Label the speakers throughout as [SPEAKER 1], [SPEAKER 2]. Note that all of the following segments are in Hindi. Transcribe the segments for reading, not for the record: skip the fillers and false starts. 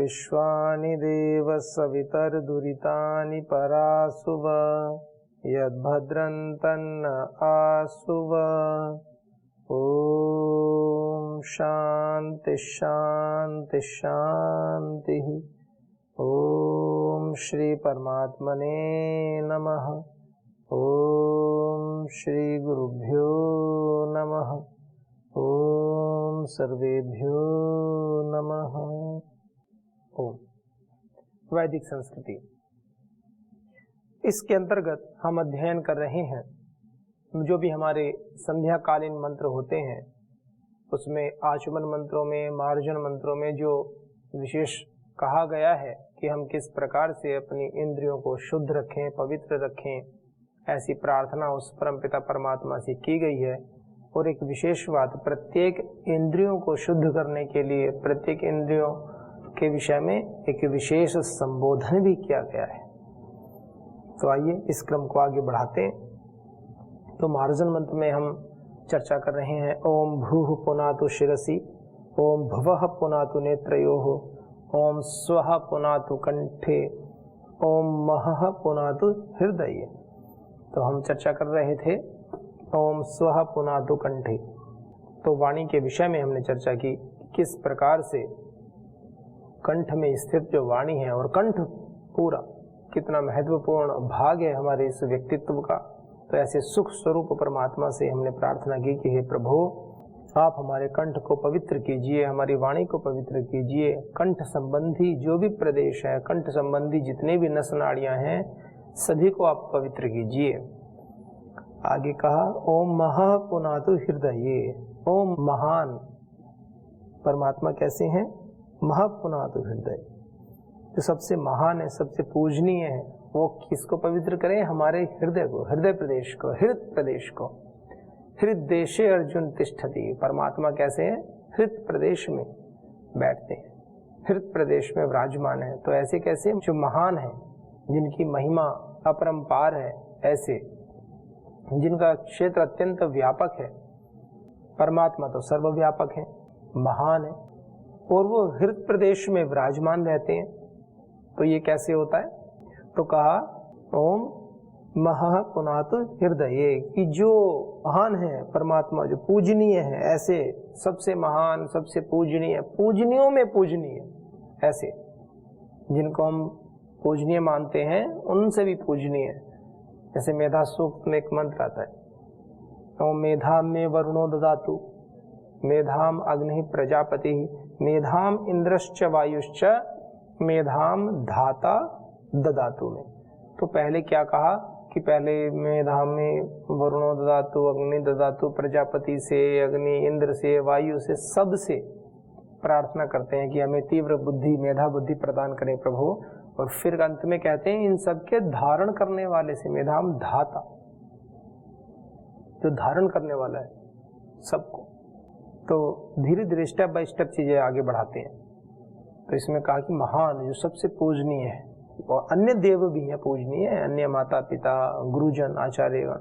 [SPEAKER 1] विश्वानि देव सवितर्दुरितानि परासुव यद्भद्रं तन्न आसुव। ओम शांति शांति शांति। ओम श्री परमात्मने नमः। ओम श्री गुरुभ्यो नमः। ओम सर्वेभ्यो नमः। ओम। वैदिक संस्कृति, इसके अंतर्गत हम अध्ययन कर रहे हैं जो भी हमारे संध्या कालीन मंत्र होते हैं, उसमें आचमन मंत्रों में, मार्जन मंत्रों में जो विशेष कहा गया है कि हम किस प्रकार से अपनी इंद्रियों को शुद्ध रखें, पवित्र रखें, ऐसी प्रार्थना उस परमपिता परमात्मा से की गई है। और एक विशेष बात, प्रत्येक इंद्रियों को शुद्ध करने के लिए प्रत्येक इंद्रियों के विषय में एक विशेष संबोधन भी किया गया है। तो आइए इस क्रम को आगे बढ़ाते हैं। तो मार्जन मंत्र में हम चर्चा कर रहे हैं ओम भूः पुनातु शिरसि, ओम भुवः पुनातु नेत्रयोः, ओम स्वः पुनातु कंठे, ओम महः पुनातु हृदये। तो हम चर्चा कर रहे थे ओम स्वः पुनातु कंठे। तो वाणी के विषय में हमने चर्चा की किस प्रकार से कंठ में स्थित जो वाणी है, और कंठ पूरा कितना महत्वपूर्ण भाग है हमारे इस व्यक्तित्व का। तो ऐसे सुख स्वरूप परमात्मा से हमने प्रार्थना की कि हे प्रभु, आप हमारे कंठ को पवित्र कीजिए, हमारी वाणी को पवित्र कीजिए। कंठ संबंधी जो भी प्रदेश है, कंठ संबंधी जितने भी नस नाड़ियां हैं, सभी को आप पवित्र कीजिए। आगे कहा ओम महः पुनातु हृदये। ओम महान परमात्मा कैसे हैं? महः पुनातु हृदय, जो सबसे महान है, सबसे पूजनीय है, वो किसको पवित्र करें? हमारे हृदय को, हृदय प्रदेश को, हृदय प्रदेश को। हृदयेशे अर्जुन तिष्ठति। परमात्मा कैसे है? हृदय प्रदेश में बैठते हैं, हृदय प्रदेश में विराजमान है। तो ऐसे कैसे? जो महान है, जिनकी महिमा अपरंपार है, ऐसे जिनका क्षेत्र अत्यंत व्यापक है। परमात्मा तो सर्वव्यापक है, महान है, और वो हृदय प्रदेश में विराजमान रहते हैं। तो ये कैसे होता है? तो कहा ओम महः पुनातु हृदये, कि जो महान है परमात्मा, जो पूजनीय है, ऐसे सबसे महान, सबसे पूजनीय, पूजनियों में पूजनीय, ऐसे जिनको हम पूजनीय मानते हैं उनसे भी पूजनीय है। जैसे मेधा सूक्त में एक मंत्र आता है ओम मेधाम में वरुणो ददातु, मेधाम अग्नि प्रजापति, मेधाम इंद्रश्च वायुश्च, मेधाम धाता ददातु में। तो पहले क्या कहा कि पहले मेधाम में वरुणो ददातु, अग्नि ददातु, प्रजापति से, अग्नि, इंद्र से, वायु से, सब से प्रार्थना करते हैं कि हमें तीव्र बुद्धि, मेधा बुद्धि प्रदान करें प्रभु। और फिर अंत में कहते हैं इन सबके धारण करने वाले से, मेधाम धाता, जो धारण करने वाला है सबको। तो धीरे धीरे स्टेप बाय स्टेप चीजें आगे बढ़ाते हैं। तो इसमें कहा कि महान, जो सबसे पूजनीय है, और अन्य देव भी हैं पूजनीय है, अन्य माता पिता, गुरुजन, आचार्य,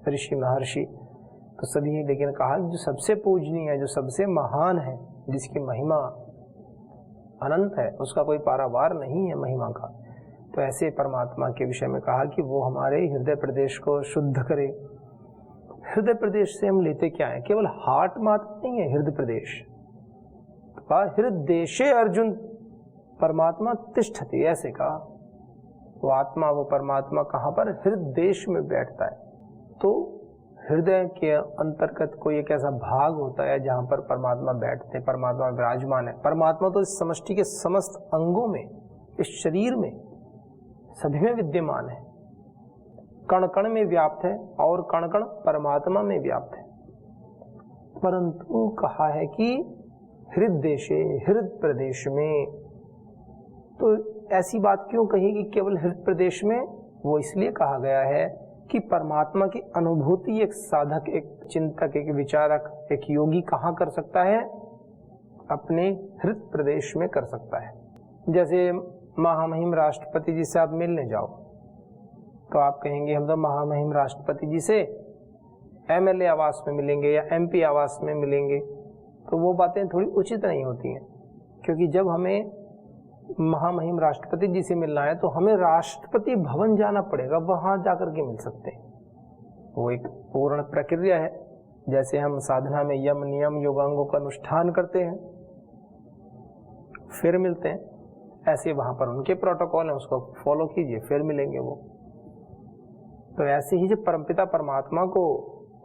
[SPEAKER 1] ऋषि, महर्षि, तो सभी हैं। लेकिन कहा जो सबसे पूजनीय है, जो सबसे महान है, जिसकी महिमा अनंत है, उसका कोई पारावार नहीं है महिमा का। तो ऐसे परमात्मा के विषय में कहा कि वो हमारे हृदय प्रदेश को शुद्ध करे। हृदय प्रदेश से हम लेते क्या है? केवल हार्ट मात्र नहीं है हृदय प्रदेश। कहा हृदयेशे अर्जुन परमात्मा तिष्ठति, ऐसे कहा। वो आत्मा, वो परमात्मा कहाँ पर? हृदय देश में बैठता है। तो हृदय के अंतर्गत कोई एक ऐसा भाग होता है जहां पर परमात्मा बैठते हैं, परमात्मा विराजमान है। परमात्मा तो इस समष्टि के समस्त अंगों में, इस शरीर में, सभी में विद्यमान है, कण कण में व्याप्त है, और कण कण परमात्मा में व्याप्त है। परंतु कहा है कि हृदयेशे, हृदय प्रदेश में। तो ऐसी बात क्यों कही कि केवल हृदय प्रदेश में? वो इसलिए कहा गया है कि परमात्मा की अनुभूति एक साधक, एक चिंतक, एक विचारक, एक योगी कहाँ कर सकता है? अपने हृदय प्रदेश में कर सकता है। जैसे महामहिम राष्ट्रपति जी से आप मिलने जाओ, तो आप कहेंगे हम तो महामहिम राष्ट्रपति जी से एमएलए आवास में मिलेंगे या एमपी आवास में मिलेंगे, तो वो बातें थोड़ी उचित नहीं होती हैं। क्योंकि जब हमें महामहिम राष्ट्रपति जी से मिलना है तो हमें राष्ट्रपति भवन जाना पड़ेगा, वहां जाकर के मिल सकते हैं। वो एक पूर्ण प्रक्रिया है। जैसे हम साधना में यम नियम योगांगों का अनुष्ठान करते हैं फिर मिलते हैं, ऐसे वहां पर उनके प्रोटोकॉल है, उसको फॉलो कीजिए फिर मिलेंगे वो। तो ऐसे ही जब परमपिता परमात्मा को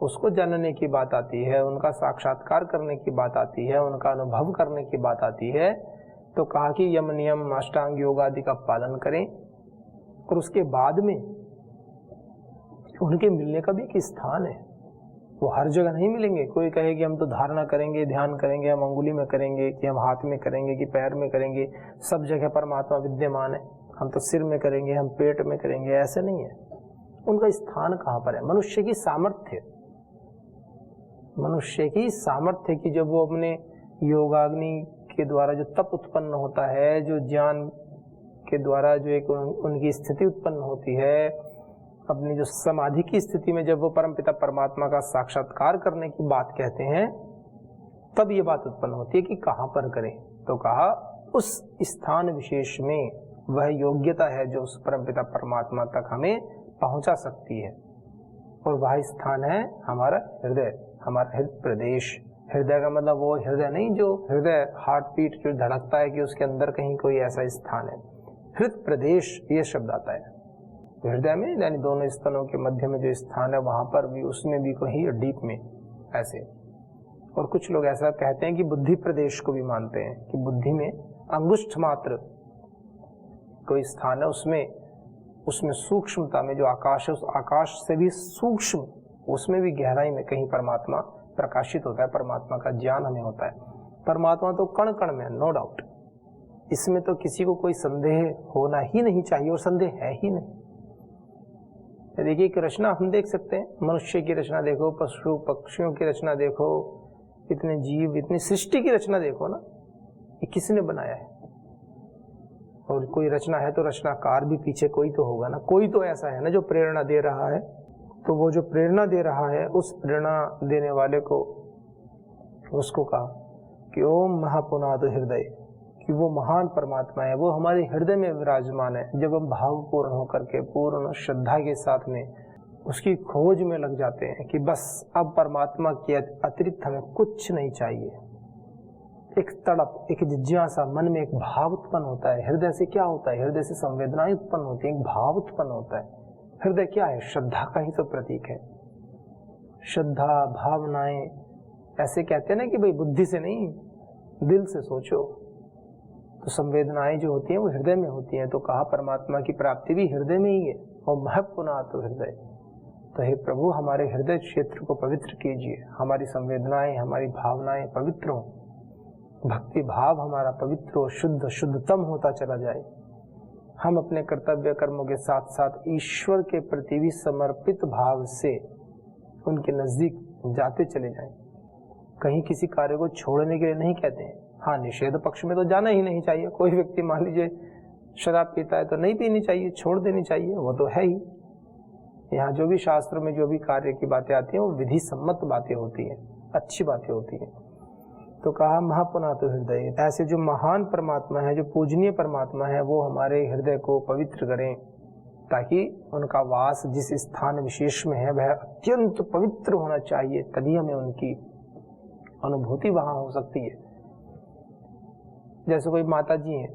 [SPEAKER 1] उसको जानने की बात आती है, उनका साक्षात्कार करने की बात आती है, उनका अनुभव करने की बात आती है, तो कहा कि यम नियम अष्टांग योग आदि का पालन करें। और उसके बाद में उनके मिलने का भी एक स्थान है, वो हर जगह नहीं मिलेंगे। कोई कहे कि हम तो धारणा करेंगे, ध्यान करेंगे, हम अंगुली में करेंगे, कि हम हाथ में करेंगे, कि पैर में करेंगे, सब जगह परमात्मा विद्यमान है, हम तो सिर में करेंगे, हम पेट में करेंगे, ऐसे नहीं है। उनका स्थान कहाँ पर है? मनुष्य की सामर्थ्य, मनुष्य की सामर्थ्य की जब वो अपने योगाग्नि के द्वारा जो तप उत्पन्न होता है, जो ज्ञान के द्वारा जो एक उनकी स्थिति उत्पन्न होती है, अपनी जो समाधि की स्थिति में जब वो परमपिता परमात्मा का साक्षात्कार करने की बात कहते हैं, तब ये बात उत्पन्न होती है कि कहाँ पर करें। तो कहा उस स्थान विशेष में वह योग्यता है जो उस परमपिता परमात्मा तक हमें पहुंचा सकती है, और वह स्थान है हमारा हृदय, हमारा हृदय प्रदेश। हृदय का मतलब वो हृदय नहीं जो हृदय हार्ट बीट जो धड़कता है कि उसके अंदर कहीं कोई ऐसा स्थान है। हृदय प्रदेश ये शब्द आता है हृदय में, यानी दोनों स्तनों के मध्य में जो स्थान है वहां पर भी, उसमें भी कहीं डीप में ऐसे। और कुछ लोग ऐसा कहते हैं कि बुद्धि प्रदेश को भी मानते हैं कि बुद्धि में अंगुष्ठ मात्र कोई स्थान है, उसमें सूक्ष्मता में जो आकाश है, उस आकाश से भी सूक्ष्म, उसमें भी गहराई में कहीं परमात्मा प्रकाशित होता है, परमात्मा का ज्ञान हमें होता है। परमात्मा तो कण कण में, नो डाउट, इसमें तो किसी को कोई संदेह होना ही नहीं चाहिए, और संदेह है ही नहीं। देखिए कि रचना हम देख सकते हैं, मनुष्य की रचना देखो, पशु पक्षियों की रचना देखो, इतने जीव, इतनी सृष्टि की रचना देखो ना, ये किसने बनाया है? और कोई रचना है तो रचनाकार भी पीछे कोई तो होगा ना, कोई तो ऐसा है ना जो प्रेरणा दे रहा है। तो वो जो प्रेरणा दे रहा है, उस प्रेरणा देने वाले को, उसको कहा कि ओम महापुनाद हृदय, कि वो महान परमात्मा है, वो हमारे हृदय में विराजमान है। जब हम भावपूर्ण होकर के पूर्ण श्रद्धा के साथ में उसकी खोज में लग जाते हैं कि बस अब परमात्मा के अतिरिक्त हमें कुछ नहीं चाहिए, एक तड़प, एक जिज्ञासा, मन में एक भाव उत्पन्न होता है। हृदय से क्या होता है? हृदय से संवेदनाएं उत्पन्न होती है, एक भाव उत्पन्न होता है। हृदय क्या है? श्रद्धा का ही तो प्रतीक है। श्रद्धा, भावनाएं, ऐसे कहते हैं ना कि भाई बुद्धि से नहीं, दिल से सोचो। तो संवेदनाएं जो होती हैं वो हृदय में होती हैं। तो कहा परमात्मा की प्राप्ति भी हृदय में ही है, और महत्वपूर्ण हृदय। तो हे प्रभु, हमारे हृदय क्षेत्र को पवित्र कीजिए, हमारी संवेदनाएं, हमारी भावनाएं पवित्र हो, भक्ति भाव हमारा पवित्र हो, शुद्ध शुद्धतम होता चला जाए। हम अपने कर्तव्य कर्मों के साथ साथ ईश्वर के प्रति भी समर्पित भाव से उनके नजदीक जाते चले जाएं। कहीं किसी कार्य को छोड़ने के लिए नहीं कहते हैं। हाँ, निषेध पक्ष में तो जाना ही नहीं चाहिए। कोई व्यक्ति मान लीजिए शराब पीता है तो नहीं पीनी चाहिए, छोड़ देनी चाहिए, वो तो है ही। यहाँ जो भी शास्त्र में जो भी कार्य की बातें आती हैं वो विधि सम्मत बातें होती हैं, अच्छी बातें होती हैं। तो कहा महापुनात हृदय, ऐसे जो महान परमात्मा है, जो पूजनीय परमात्मा है, वो हमारे हृदय को पवित्र करें, ताकि उनका वास जिस स्थान विशेष में है वह अत्यंत पवित्र होना चाहिए, तभी हमें उनकी अनुभूति वहां हो सकती है। जैसे कोई माता जी हैं,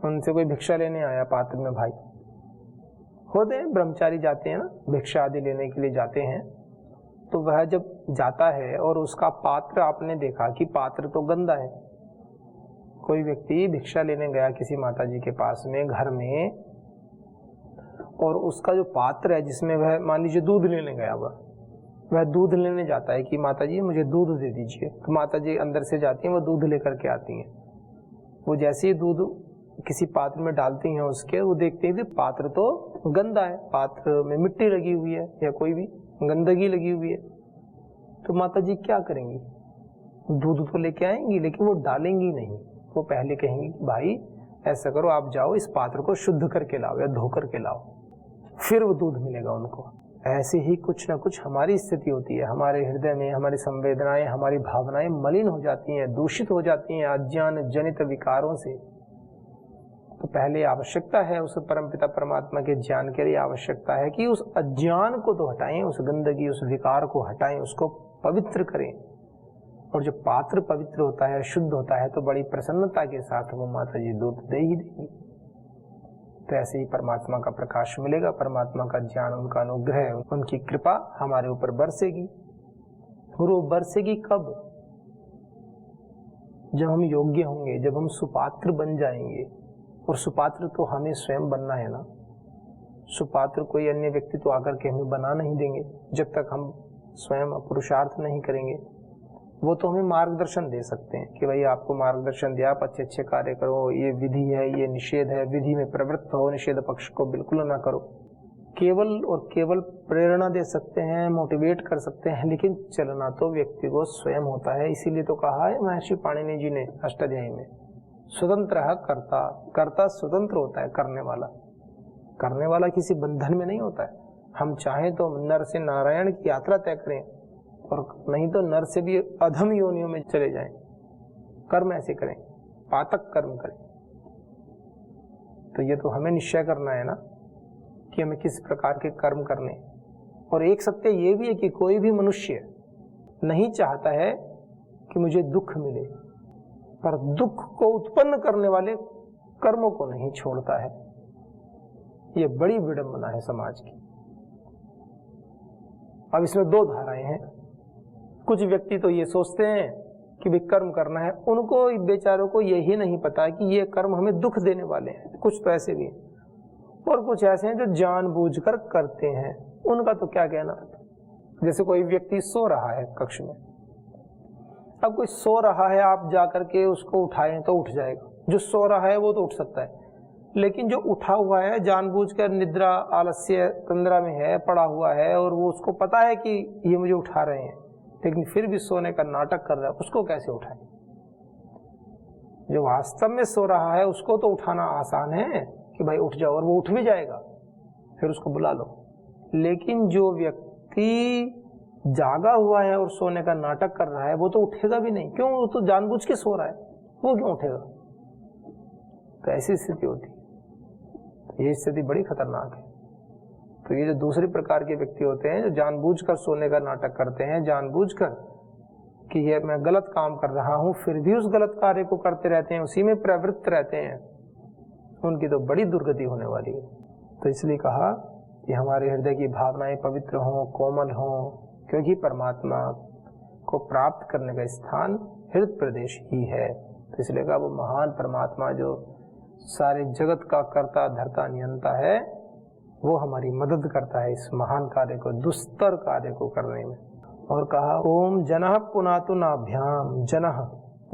[SPEAKER 1] उनसे कोई भिक्षा लेने आया पात्र में, भाई होते हैं ब्रह्मचारी, जाते हैं ना भिक्षा आदि लेने के लिए जाते हैं। तो वह जब जाता है और उसका पात्र आपने देखा कि पात्र तो गंदा है। कोई व्यक्ति भिक्षा लेने गया किसी माता जी के पास में घर में, और उसका जो पात्र है जिसमें वह मान लीजिए दूध लेने गया, वह दूध लेने जाता है कि माता जी मुझे दूध दे दीजिए। तो माता जी अंदर से जाती हैं, वो दूध लेकर के आती हैं। वो जैसे ही दूध किसी पात्र में डालती हैं उसके, वो देखते हैं कि पात्र तो गंदा है, पात्र में मिट्टी लगी हुई है या कोई भी गंदगी लगी हुई है। तो माता जी क्या करेंगी? दूध तो लेके आएंगी, लेकिन वो डालेंगी नहीं। वो पहले कहेंगी कि भाई ऐसा करो, आप जाओ इस पात्र को शुद्ध करके लाओ या धो करके लाओ, फिर वो दूध मिलेगा उनको। ऐसे ही कुछ ना कुछ हमारी स्थिति होती है। हमारे हृदय में हमारी संवेदनाएं, हमारी भावनाएं मलिन हो जाती हैं, दूषित हो जाती हैं अज्ञान जनित विकारों से। पहले आवश्यकता है उस परमपिता परमात्मा के ज्ञान के लिए आवश्यकता है कि उस अज्ञान को तो हटाएं, उस गंदगी उस विकार को हटाएं, उसको पवित्र करें। और जो पात्र पवित्र होता है, शुद्ध होता है, तो बड़ी प्रसन्नता के साथ वो माता जी दूध दे ही देंगी। तो ऐसे ही परमात्मा का प्रकाश मिलेगा, परमात्मा का ज्ञान, उनका अनुग्रह, उनकी कृपा हमारे ऊपर बरसेगी। और वो बरसेगी कब? जब हम योग्य होंगे, जब हम सुपात्र बन जाएंगे। और सुपात्र तो हमें स्वयं बनना है ना, सुपात्र कोई अन्य व्यक्ति तो आकर के हमें बना नहीं देंगे जब तक हम स्वयं पुरुषार्थ नहीं करेंगे। वो तो हमें मार्गदर्शन दे सकते हैं कि भाई आपको मार्गदर्शन दिया, आप अच्छे अच्छे कार्य करो, ये विधि है, ये निषेध है, विधि में प्रवृत्त हो, निषेध पक्ष को बिल्कुल ना करो। केवल और केवल प्रेरणा दे सकते हैं, मोटिवेट कर सकते हैं, लेकिन चलना तो व्यक्ति को स्वयं होता है। इसीलिए तो कहा है महर्षि पाणिनि जी ने अष्टाध्यायी में, स्वतंत्र कर्ता, कर्ता स्वतंत्र होता है, करने वाला किसी बंधन में नहीं होता है। हम चाहें तो नर से नारायण की यात्रा तय करें और नहीं तो नर से भी अधम योनियों में चले जाएं। कर्म ऐसे करें, पातक कर्म करें। तो ये तो हमें निश्चय करना है ना कि हमें किस प्रकार के कर्म करने। और एक सत्य ये भी है कि कोई भी मनुष्य नहीं चाहता है कि मुझे दुख मिले, पर दुख को उत्पन्न करने वाले कर्मों को नहीं छोड़ता है। ये बड़ी विडंबना है समाज की। अब इसमें दो धाराएं हैं। कुछ व्यक्ति तो ये सोचते हैं कि भी कर्म करना है, उनको बेचारों को यही नहीं पता कि ये कर्म हमें दुख देने वाले हैं। कुछ तो ऐसे भी हैं और कुछ ऐसे हैं जो जानबूझकर करते हैं, उनका तो क्या कहना। जैसे कोई व्यक्ति सो रहा है कक्ष में, अब कोई सो रहा है, आप जाकर के उसको उठाएं तो उठ जाएगा। जो सो रहा है वो तो उठ सकता है, लेकिन जो उठा हुआ है जानबूझकर निद्रा आलस्य तंद्रा में है, पड़ा हुआ है, और वो उसको पता है कि ये मुझे उठा रहे हैं, लेकिन फिर भी सोने का नाटक कर रहा है, उसको कैसे उठाए? जो वास्तव में सो रहा है उसको तो उठाना आसान है कि भाई उठ जाओ, और वो उठ भी जाएगा, फिर उसको बुला लो। लेकिन जो व्यक्ति जागा हुआ है और सोने का नाटक कर रहा है वो तो उठेगा भी नहीं। क्यों? वो तो जानबूझ के सो रहा है, वो क्यों उठेगा? तो ऐसी स्थिति होती है। तो ये स्थिति बड़ी खतरनाक है। तो ये जो दूसरे प्रकार के व्यक्ति होते हैं जो जानबूझकर सोने का नाटक करते हैं, जानबूझकर कि ये मैं गलत काम कर रहा हूं, फिर भी उस गलत कार्य को करते रहते हैं, उसी में प्रवृत्त रहते हैं, उनकी तो बड़ी दुर्गति होने वाली है। तो इसलिए कहा कि हमारे हृदय की भावनाएं पवित्र हों, कोमल हों, क्योंकि परमात्मा को प्राप्त करने का स्थान हृदय प्रदेश ही है। तो इसलिए कहा वो महान परमात्मा जो सारे जगत का कर्ता धर्ता नियंता है, वो हमारी मदद करता है इस महान कार्य को, दुस्तर कार्य को करने में। और कहा ओम जनः पुनातु नाभ्याम, जनः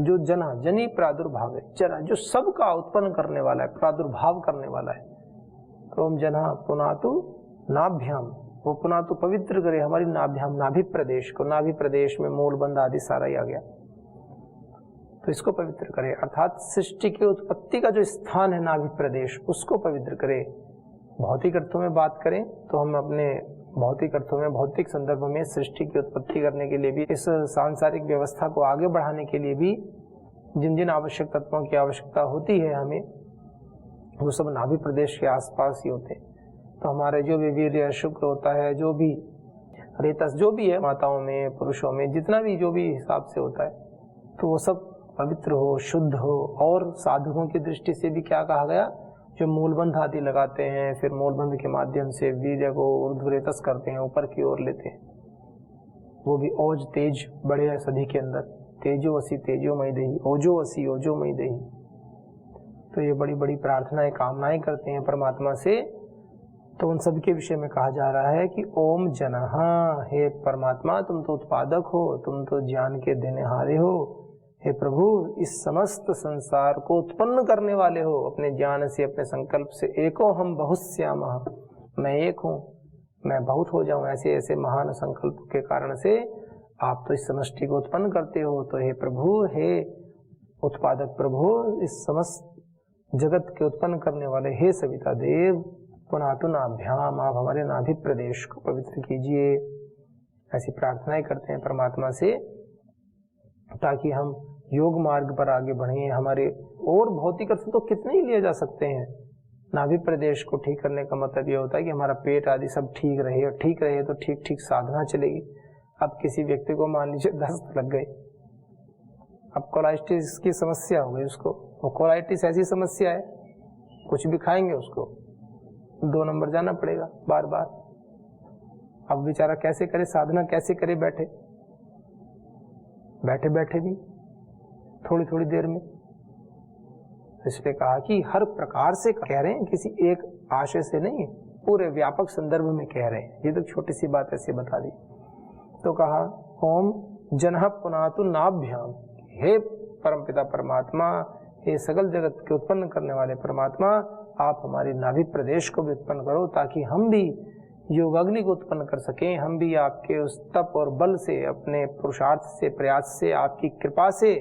[SPEAKER 1] जो जना जनी प्रादुर्भाव है, जना जो सबका उत्पन्न करने वाला है, प्रादुर्भाव करने वाला है। तो ओम जनः पुनातु नाभ्याम, वो पुनातु पवित्र करे हमारी नाभ्याम, नाभि प्रदेश को। नाभि प्रदेश में मूलबंध आदि सारा ही आ गया, तो इसको पवित्र करे। अर्थात सृष्टि की उत्पत्ति का जो स्थान है नाभि प्रदेश, उसको पवित्र करे। भौतिक अर्थों में बात करें तो हम अपने भौतिक अर्थों में, भौतिक संदर्भ में सृष्टि की उत्पत्ति करने के लिए भी, इस सांसारिक व्यवस्था को आगे बढ़ाने के लिए भी जिन जिन आवश्यक तत्वों की आवश्यकता होती है हमें, वो सब नाभि प्रदेश के आसपास ही होते हैं। तो हमारे जो भी वीर्य शुक्र होता है, जो भी रेतस जो भी है माताओं में पुरुषों में, जितना भी जो भी हिसाब से होता है, तो वो सब पवित्र हो, शुद्ध हो। और साधकों की दृष्टि से भी क्या कहा गया, जो मूलबंध आदि लगाते हैं, फिर मूलबंध के माध्यम से वीर्य को ऊर्ध्वरेतस करते हैं, ऊपर की ओर लेते हैं, वो भी ओज तेज बढ़े सभी के अंदर। तेजो असी तेजोमय देहि, ओजो असी ओजोमय देहि। तो ये बड़ी बड़ी प्रार्थनाएं, कामनाएं करते हैं परमात्मा से। तो उन सब के विषय में कहा जा रहा है कि ओम जनः, हे परमात्मा तुम तो उत्पादक हो, तुम तो ज्ञान के देनेहारे हो। हे प्रभु इस समस्त संसार को उत्पन्न करने वाले हो अपने ज्ञान से, अपने संकल्प से। एको हम बहुश्यामः, मैं एक हूँ, मैं बहुत हो जाऊं, ऐसे ऐसे महान संकल्प के कारण से आप तो इस समष्टि को उत्पन्न करते हो। तो हे प्रभु, हे उत्पादक प्रभु, इस समस्त जगत के उत्पन्न करने वाले हे सविता देव, पुनातु नाभ्याम, आप हमारे नाभि प्रदेश को पवित्र कीजिए। ऐसी प्रार्थनाएं करते हैं परमात्मा से। ताकि हम योग मार्ग पर आगे बढ़ें। हमारे और भौतिक अर्थ तो कितने ही लिए जा सकते हैं। नाभि प्रदेश को ठीक करने का मतलब ये होता है कि हमारा पेट आदि सब ठीक रहे, और ठीक रहे तो ठीक ठीक साधना चलेगी। अब किसी व्यक्ति को मान लीजिए दस्त लग गई, अब कोलाइटिस की समस्या हो गई उसको, वो कोलाइटिस ऐसी समस्या है कुछ भी खाएंगे उसको 2 नंबर जाना पड़ेगा बार बार। अब बेचारा कैसे करे साधना, कैसे करे बैठे बैठे भी थोड़ी थोड़ी देर में। इसलिए कहा कि हर प्रकार से कह रहे हैं, किसी एक आशय से नहीं, पूरे व्यापक संदर्भ में कह रहे हैं। ये तो छोटी सी बात ऐसे बता दी। तो कहा ओम जनः पुनातु नाभ्याम, हे परमपिता परमात्मा, हे सकल जगत के उत्पन्न करने वाले परमात्मा, आप हमारी नाभि प्रदेश को भी उत्पन्न करो ताकि हम भी योगाग्नि को उत्पन्न कर सकें। हम भी आपके उस तप और बल से, अपने पुरुषार्थ से, प्रयास से, आपकी कृपा से,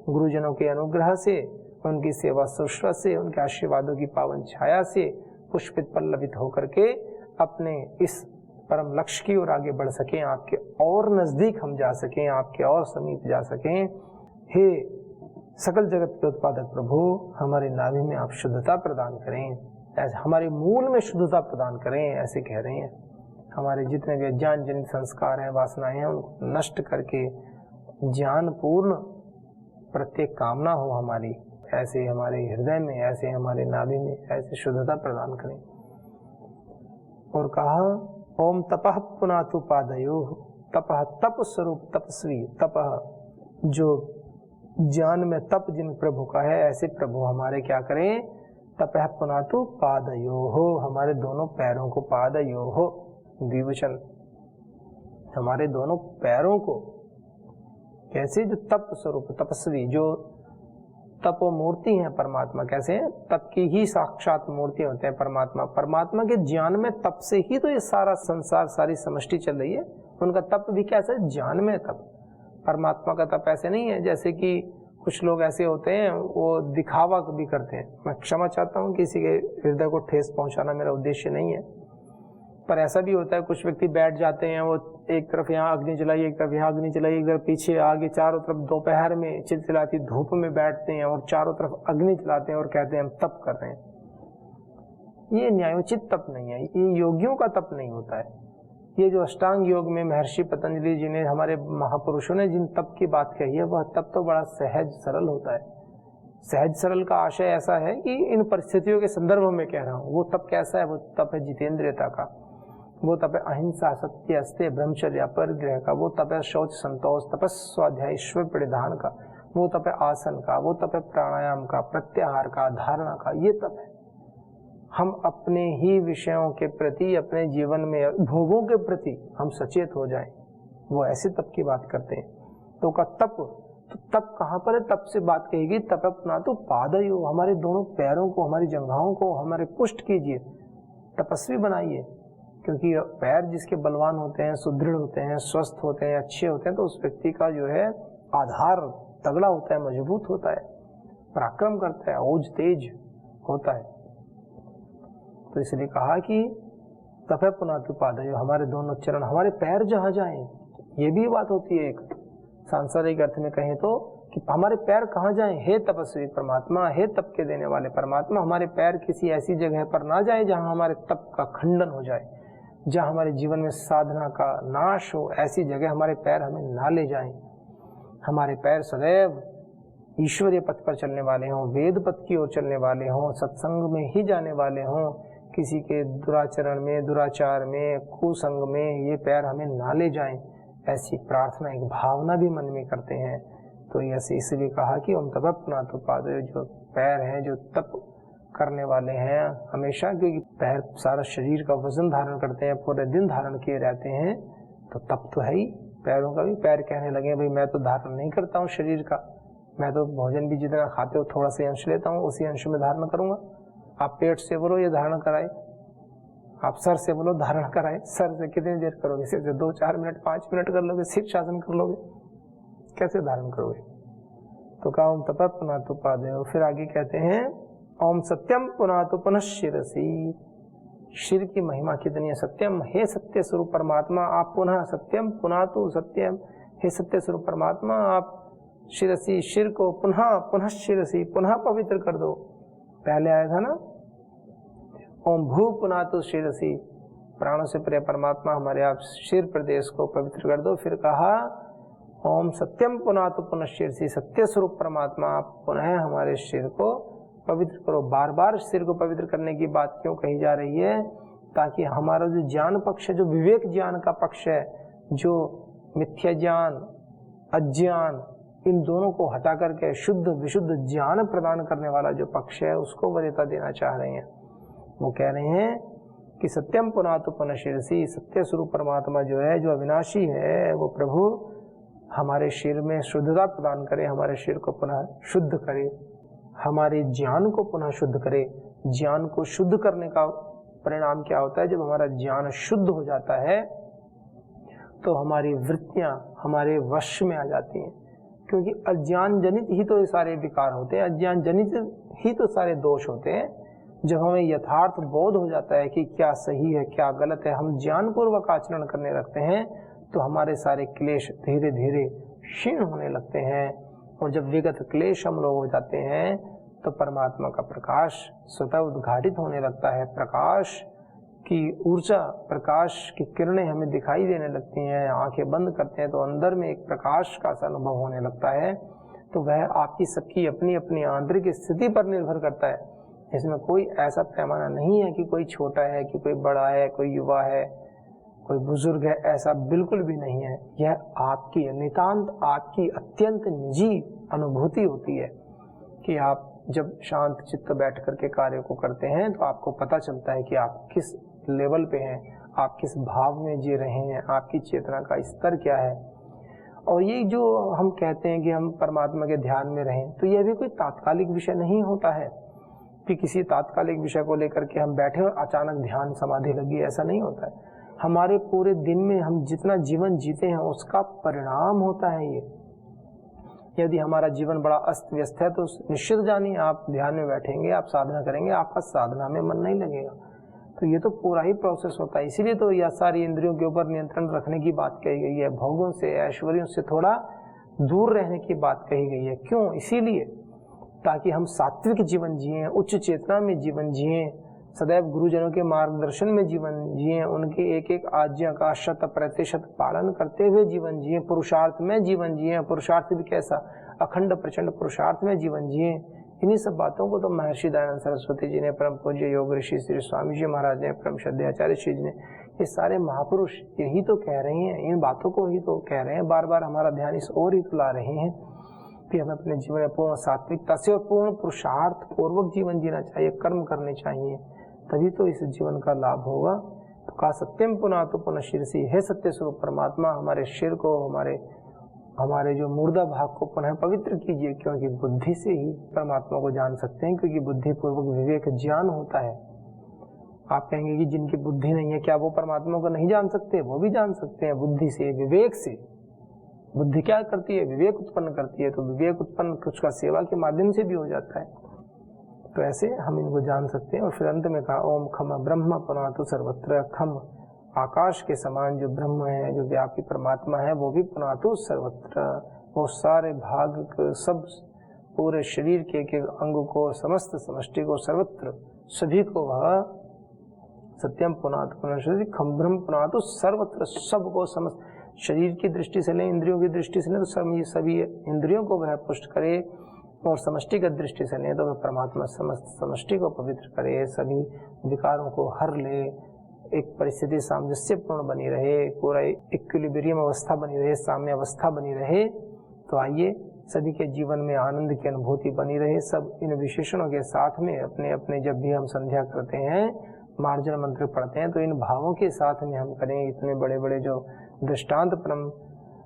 [SPEAKER 1] गुरुजनों के अनुग्रह से, उनकी सेवा शुश्रूषा से, उनके आशीर्वादों की पावन छाया से पुष्पित पल्लवित होकर के अपने इस परम लक्ष्य की ओर आगे बढ़ सकें, आपके और नजदीक हम जा सकें, आपके और समीप जा सकें। हे सकल जगत के उत्पादक प्रभु, हमारे नाभि में आप शुद्धता प्रदान करें, ऐसे हमारे मूल में शुद्धता प्रदान करें, ऐसे कह रहे हैं। हमारे जितने भी ज्ञान जनित संस्कार हैं, वासनाएं हैं, उनको नष्ट करके ज्ञान पूर्ण प्रत्येक कामना हो हमारी, ऐसे हमारे हृदय में, ऐसे हमारे नाभि में ऐसे शुद्धता प्रदान करें। और कहा ओम तपः पुनातु पादयोः, तपः तप स्वरूप तपस्वी, तपः जो ज्ञान में तप जिन प्रभु का है, ऐसे प्रभु हमारे क्या करें, तपः पुनातु पादयोः, हमारे दोनों पैरों को, पादयोः द्विवचन, हमारे दोनों पैरों को कैसे, जो तप स्वरूप तपस्वी, जो तपो मूर्ति है परमात्मा, कैसे है, तप की ही साक्षात मूर्ति होते हैं परमात्मा। परमात्मा के ज्ञान में तप से ही तो ये सारा संसार, सारी समष्टि चल रही है। उनका तप भी कैसा है, ज्ञान में तप। परमात्मा का तप ऐसे नहीं है जैसे कि कुछ लोग ऐसे होते हैं वो दिखावा भी करते हैं। मैं क्षमा चाहता हूँ, किसी के हृदय को ठेस पहुंचाना मेरा उद्देश्य नहीं है, पर ऐसा भी होता है कुछ व्यक्ति बैठ जाते हैं, वो एक तरफ यहाँ अग्नि जलाई, एक तरफ यहाँ अग्नि जलाई, एक तरफ पीछे आगे, चारों तरफ दोपहर में चिलचिलाती धूप में बैठते हैं और चारों तरफ अग्नि जलाते हैं और कहते हैं हम तप कर रहे हैं। ये न्यायोचित तप नहीं है, ये योगियों का तप नहीं होता है। ये जो अष्टांग योग में महर्षि पतंजलि जी ने, हमारे महापुरुषों ने जिन तप की बात कही है, वह तप तो बड़ा सहज सरल होता है। सहज सरल का आशय ऐसा है कि इन परिस्थितियों के संदर्भ में कह रहा हूँ। वो तप कैसा है, वो तप है जितेंद्रियता का, वो तप है अहिंसा, सत्य, अस्तेय, ब्रह्मचर्य, परिग्रह का, वो तप है शौच, संतोष, तपस्या, स्वाध्याय, ईश्वर परिधान का, वो तप है आसन का, वो तप है प्राणायाम का, प्रत्याहार का, धारणा का, ये तप है। हम अपने ही विषयों के प्रति, अपने जीवन में भोगों के प्रति हम सचेत हो जाएं, वो ऐसे तप की बात करते हैं। तो का तप, तो तप कहाँ पर है, तप से बात कहेगी, तप अपना तो पादयो, हमारे दोनों पैरों को, हमारी जंघाओं को, हमारे पुष्ट कीजिए, तपस्वी बनाइए। क्योंकि पैर जिसके बलवान होते हैं, सुदृढ़ होते हैं, स्वस्थ होते हैं, अच्छे होते हैं, तो उस व्यक्ति का जो है आधार तगड़ा होता है, मजबूत होता है, पराक्रम करता है, ओज तेज होता है। तो इसलिए कहा कि तपः पुनातु पादयोः, हमारे दोनों चरण, हमारे पैर जहाँ जाएं, ये भी बात होती है एक सांसारिक अर्थ में कहें तो, कि हमारे पैर कहाँ जाएं। हे तपस्वी परमात्मा, हे तप के देने वाले परमात्मा, हमारे पैर किसी ऐसी जगह पर ना जाए जहाँ हमारे तप का खंडन हो जाए, जहाँ हमारे जीवन में साधना का नाश हो, ऐसी जगह हमारे पैर हमें ना ले जाएं। हमारे पैर सदैव ईश्वरीय पथ पर चलने वाले हों, वेद पथ की ओर चलने वाले हों, सत्संग में ही जाने वाले हों, किसी के दुराचरण में, दुराचार में, कुसंग में ये पैर हमें ना ले जाएं, ऐसी प्रार्थना, एक भावना भी मन में करते हैं। तो ऐसे इसलिए कहा कि ओम तपः पुनातु पादयोः, जो पैर हैं, जो तप करने वाले हैं हमेशा, क्योंकि पैर सारा शरीर का वजन धारण करते हैं, पूरे दिन धारण किए रहते हैं, तो तप तो है ही पैरों का भी। पैर कहने लगे भाई मैं तो धारण नहीं करता हूँ शरीर का, मैं तो भोजन भी जितना खाते हो थोड़ा सा अंश लेता हूँ, उसी अंश में धारण करूंगा। आप पेट से बोलो ये धारण कराए, आप सर से बोलो धारण कराए, सर से कितनी देर करोगे, सिर से 2-4 मिनट 5 मिनट कर लोगे, शीर्षासन कर लोगे, कैसे धारण करोगे। तो कहा ओम तपः पुनातु पादयोः। फिर आगे कहते हैं ओम सत्यम पुनातु पुनः शिरसि, शिर की महिमा कितनी है। सत्यम, हे सत्य स्वरूप परमात्मा, आप पुनः सत्यम पुनातु सत्यम, हे सत्य स्वरूप परमात्मा, आप शिरसी, शिर को पुनः पुनः शिरसी, पुनः पवित्र कर दो। पहले आया था ना, ओम भू पुनातु शिरसी, प्राणों से प्रिय परमात्मा हमारे आप शिर प्रदेश को पवित्र कर दो। फिर कहा ओम सत्यम पुनातु पुनः शिरसी, सत्य स्वरूप परमात्मा आप पुनः हमारे शिर को पवित्र करो। बार बार सिर को पवित्र करने की बात क्यों कही जा रही है? ताकि हमारा जो ज्ञान पक्ष है, जो विवेक ज्ञान का पक्ष है, जो मिथ्या ज्ञान, अज्ञान, इन दोनों को हटा करके शुद्ध विशुद्ध ज्ञान प्रदान करने वाला जो पक्ष है, उसको वरीयता देना चाह रहे हैं। वो कह रहे हैं कि सत्यम पुनातु पुनः शिरसी, सत्य स्वरूप परमात्मा जो है, जो अविनाशी है, वो प्रभु हमारे शिर में शुद्धता प्रदान करे, हमारे शिर को पुनः शुद्ध करे, हमारे ज्ञान को पुनः शुद्ध करे। ज्ञान को शुद्ध करने का परिणाम क्या होता है? जब हमारा ज्ञान शुद्ध हो जाता है तो हमारी वृत्तियां हमारे वश में आ जाती हैं, क्योंकि अज्ञान जनित ही तो ये सारे विकार होते हैं, अज्ञान जनित ही तो सारे दोष होते हैं। जब हमें यथार्थ बोध हो जाता है कि क्या सही है क्या गलत है, हम ज्ञान पूर्वक आचरण करने लगते हैं, तो हमारे सारे क्लेश धीरे धीरे क्षीण होने लगते हैं। और जब विगत क्लेश हम लोग हो जाते हैं तो परमात्मा का प्रकाश स्वतः उद्घाटित होने लगता है। प्रकाश की ऊर्जा, प्रकाश की किरणें हमें दिखाई देने लगती हैं। आंखें बंद करते हैं तो अंदर में एक प्रकाश का सा अनुभव होने लगता है। तो वह आपकी सबकी अपनी अपनी आंतरिक स्थिति पर निर्भर करता है। इसमें कोई ऐसा पैमाना नहीं है कि कोई छोटा है, कि कोई बड़ा है, कोई युवा है, कोई बुजुर्ग है, ऐसा बिल्कुल भी नहीं है। यह आपकी नितांत, आपकी अत्यंत निजी अनुभूति होती है कि आप जब शांत चित्त बैठ करके कार्य को करते हैं तो आपको पता चलता है कि आप किस लेवल पे हैं, आप किस भाव में जी रहे हैं, आपकी चेतना का स्तर क्या है। और ये जो हम कहते हैं कि हम परमात्मा के ध्यान में रहें, तो यह भी कोई तात्कालिक विषय नहीं होता है कि किसी तात्कालिक विषय को लेकर के हम बैठे और अचानक ध्यान समाधि लगी, ऐसा नहीं होता है। हमारे पूरे दिन में हम जितना जीवन जीते हैं उसका परिणाम होता है ये। यदि हमारा जीवन बड़ा अस्त व्यस्त है तो निश्चित जानिए आप ध्यान में बैठेंगे, आप साधना करेंगे, आपका साधना में मन नहीं लगेगा। तो ये तो पूरा ही प्रोसेस होता है। इसीलिए तो यह सारी इंद्रियों के ऊपर नियंत्रण रखने की बात कही गई है, भोगों से, ऐश्वर्यों से थोड़ा दूर रहने की बात कही गई है। क्यों? इसीलिए ताकि हम सात्विक जीवन जिए, उच्च चेतना में जीवन जिए, सदैव गुरुजनों के मार्गदर्शन में जीवन जिए, उनके एक एक आज्ञा का 100% पालन करते हुए जीवन जिए, पुरुषार्थ में जीवन जिए। पुरुषार्थ भी कैसा? अखंड प्रचंड पुरुषार्थ में जीवन जिए। इन्हीं सब बातों को तो महर्षि दयानंद सरस्वती जी ने, परम पूज्य योग ऋषि श्री स्वामी जी महाराज ने, परम श्रद्धाचार्य श्री जी ने, ये सारे महापुरुष यही तो कह रहे हैं, इन बातों को ही तो कह रहे हैं। बार बार हमारा ध्यान इस ओर ही ला रहे हैं कि हमें अपने जीवन में पूर्ण सात्विकता से और पूर्ण पुरुषार्थ पूर्वक जीवन जीना चाहिए, कर्म करने चाहिए, तभी तो इस जीवन का लाभ होगा। तो कहा सत्यम पुनातु पुनः शिरसी, हे सत्य स्वरूप परमात्मा हमारे शिर को, हमारे जो मुर्दा भाग को पुनः पवित्र कीजिए, क्योंकि बुद्धि से ही परमात्मा को जान सकते हैं, क्योंकि बुद्धि पूर्वक विवेक ज्ञान होता है। आप कहेंगे कि जिनकी बुद्धि नहीं है क्या वो परमात्मा को नहीं जान सकते? वो भी जान सकते हैं, बुद्धि से, विवेक से। बुद्धि क्या करती है? विवेक उत्पन्न करती है। तो विवेक उत्पन्न उसका सेवा के माध्यम से भी हो जाता है। तो ऐसे हम इनको जान सकते हैं। और फिर अंत में कहा ओम खम ब्रह्म पुनातु सर्वत्र, खम आकाश के समान जो ब्रह्म है, जो व्यापी परमात्मा है, वो भी पुनातु सर्वत्र, वो सारे भाग सब पूरे शरीर के एक अंग को, समस्त समष्टि को, सर्वत्र सभी को वह सत्यम पुनातु पुनः खम ब्रह्म पुनातु सर्वत्र, सबको समस्त शरीर की दृष्टि से लें, इंद्रियों की दृष्टि से लें तो सभी इंद्रियों को वह पुष्ट करे, और समष्टिगत दृष्टि से लें तो वह परमात्मा समस्त समष्टि को पवित्र करे, सभी विकारों को हर ले, एक परिस्थिति सामंजस्यपूर्ण बनी रहे, पूरा इक्विलिब्रियम अवस्था बनी रहे, साम्य अवस्था बनी रहे। तो आइए सभी के जीवन में आनंद की अनुभूति बनी रहे। सब इन विशेषणों के साथ में अपने अपने जब भी हम संध्या करते हैं, मार्जन मंत्र पढ़ते हैं, तो इन भावों के साथ में हम करें। इतने बड़े बड़े जो दृष्टांत परम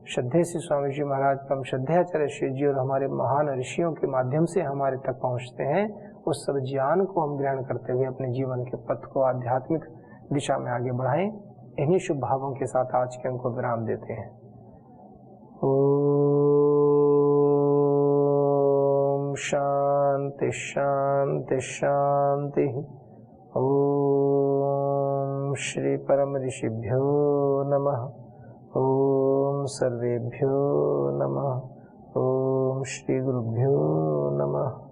[SPEAKER 1] श्रद्धेय श्री स्वामी जी महाराज, परम श्रद्धाचार्य श्री जी और हमारे महान ऋषियों के माध्यम से हमारे तक पहुंचते हैं, उस सब ज्ञान को हम ग्रहण करते हुए अपने जीवन के पथ को आध्यात्मिक दिशा में आगे बढ़ाएं। इन्हीं शुभ भावों के साथ आज के अंक को विराम देते हैं। ओम शांति शांति शांति। ओम श्री परम ऋषिभ्यो नमः। ओम सर्वेभ्यो नमः। ओम श्री गुरुभ्यो नमः।